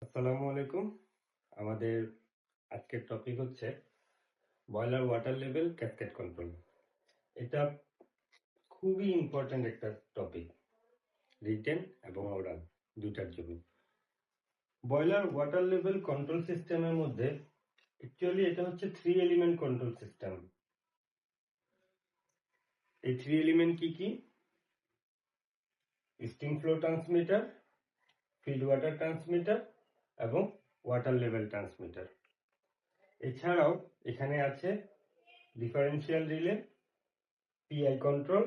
আসসালামু আলাইকুম। আমাদের আজকের টপিক হচ্ছে boiler water level cascade control. এটা খুবই ইম্পর্ট্যান্ট একটা টপিক, রিটেন এবং ওরাল দুটার জন্য। বয়লার ওয়াটার লেভেল কন্ট্রোল সিস্টেমের মধ্যে অ্যাকচুয়ালি এটা হচ্ছে 3 এলিমেন্ট কন্ট্রোল সিস্টেম। এই 3 এলিমেন্ট কি? Steam flow transmitter, feed water transmitter এবং ওয়াটার লেভেল ট্রান্সমিটার। এছাড়াও এখানে আছে differential relay, PI control,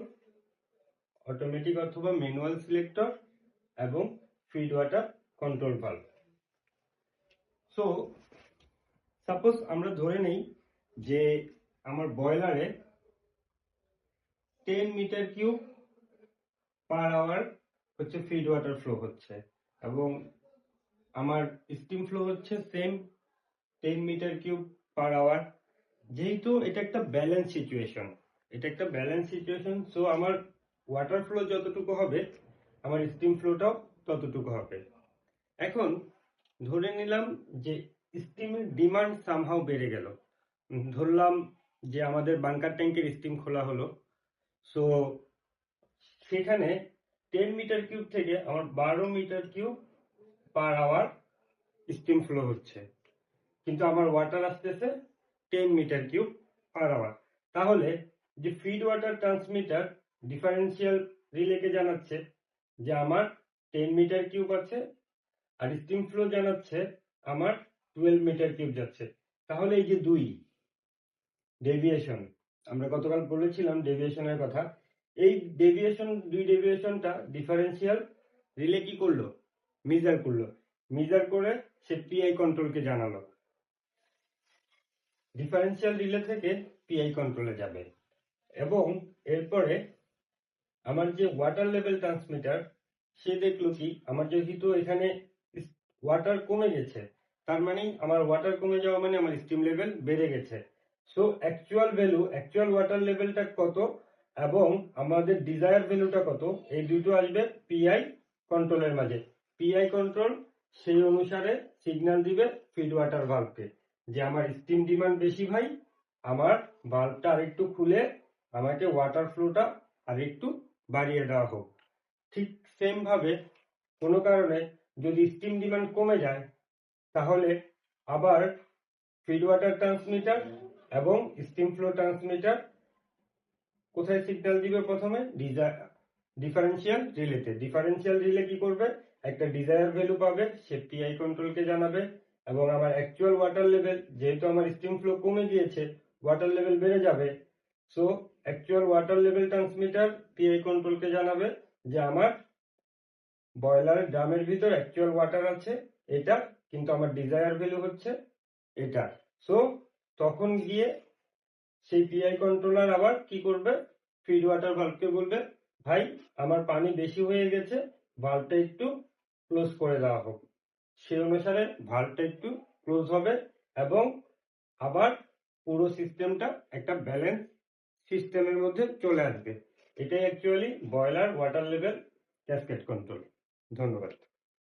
automatic অথবা ম্যানুয়াল সিলেক্টর এবং feed water control valve. So suppose আমরা ধরে নেই যে আমার বয়লারে 10 মিটার কিউব পার আওয়ার হচ্ছে ফিড ওয়াটার ফ্লো হচ্ছে এবং আমার স্টিম ফ্লো হচ্ছে same 10 metre cube per hour. যেহেতু এটা একটা ব্যালেন্স সিচুয়েশন, সো আমার ওয়াটার ফ্লো যতটুকু হবে আমার স্টিম ফ্লোটাও ততটুকু হবে। এখন ধরে নিলাম যে স্টিমের ডিমান্ড সামহাও বেড়ে গেল। ধরলাম যে আমাদের বাংকার ট্যাঙ্কের স্টিম খোলা হলো, সো সেখানে 10 মিটার কিউব থেকে আমার 12 metre cube per hour steam flow হচ্ছে, কিন্তু আমার ওয়াটার আসতেছে 10 মিটার কিউব পার আওয়ার। তাহলে যে ফিড ওয়াটার ট্রান্সমিটার ডিফারেন্সিয়াল রিলেকে জানাচ্ছে যে আমার 10 মিটার কিউব আছে আর স্টিম ফ্লো জানাচ্ছে আমার 12 মিটার কিউব যাচ্ছে। তাহলে এই যে দুই ডেভিয়েশন, আমরা গতকাল বলেছিলাম ডেভিয়েশনের কথা, এই দুই ডেভিয়েশনটা ডিফারেন্সিয়াল রিলে কি করলো? মেজার করে সে পিআই কন্ট্রোলকে জানালো। ডিফারেন্সিয়াল রিলে থেকে পিআই কন্ট্রোলে যাবে এবং এরপরে আমার যে ওয়াটার লেভেল ট্রান্সমিটার সে দেখলো কি আমার যেহেতু এখানে ওয়াটার কমে গেছে, তার মানে আমার ওয়াটার কমে যাওয়া মানে আমার স্টিম লেভেল বেড়ে গেছে। সো অ্যাকচুয়াল ওয়াটার লেভেলটা কত এবং আমাদের ডিজায়ার ভ্যালুটা কত, এই দুটো আসবে পিআই কন্ট্রোলের মাঝে। পিআই কন্ট্রোল সেই অনুসারে সিগন্যাল দিবে ফিড ওয়াটার ভালভকে যে আমার স্টিম ডিমান্ড বেশি ভাই, আমার ভালভটা আরেকটু খুলে আমাকে ওয়াটার ফ্লোটা আরেকটু বাড়িয়ে দেওয়া হোক। ঠিক সেম ভাবে কোনো কারণে যদি স্টিম ডিমান্ড কমে যায় তাহলে আবার ফিড ওয়াটার ট্রান্সমিটার এবং স্টিম ফ্লো ট্রান্সমিটার কোথায় সিগন্যাল দিবে? প্রথমে ডিফারেন্সিয়াল রিলে কি করবে? একটা ডিজায়ার ভ্যালু পাবে, সে পিআই কন্ট্রোলকে জানাবে এবং আমার অ্যাকচুয়াল ওয়াটার লেভেল, যেহেতু আমার স্টিম ফ্লো কমে গিয়েছে ওয়াটার লেভেল বেড়ে যাবে, so actual water level transmitter PI কন্ট্রোলকে জানাবে যে আমার বয়লার ড্রামের ভিতর অ্যাকচুয়াল ওয়াটার আছে এটা, কিন্তু আমার ডিজায়ার ভ্যালু হচ্ছে এটা। সো তখন গিয়ে সেই পিআই কন্ট্রোলার আবার কি করবে? ফিড ওয়াটার ভালভকে বলবে ভাই আমার পানি বেশি হয়ে গেছে, ভালভটা একটু ক্লোজ করে দেওয়া হোক। সেই অনুসারে ভালভটা একটু ক্লোজ হবে এবং আবার পুরো সিস্টেমটা একটা ব্যালেন্স সিস্টেমের মধ্যে চলে আসবে। এটাই actually boiler water level cascade control. ধন্যবাদ।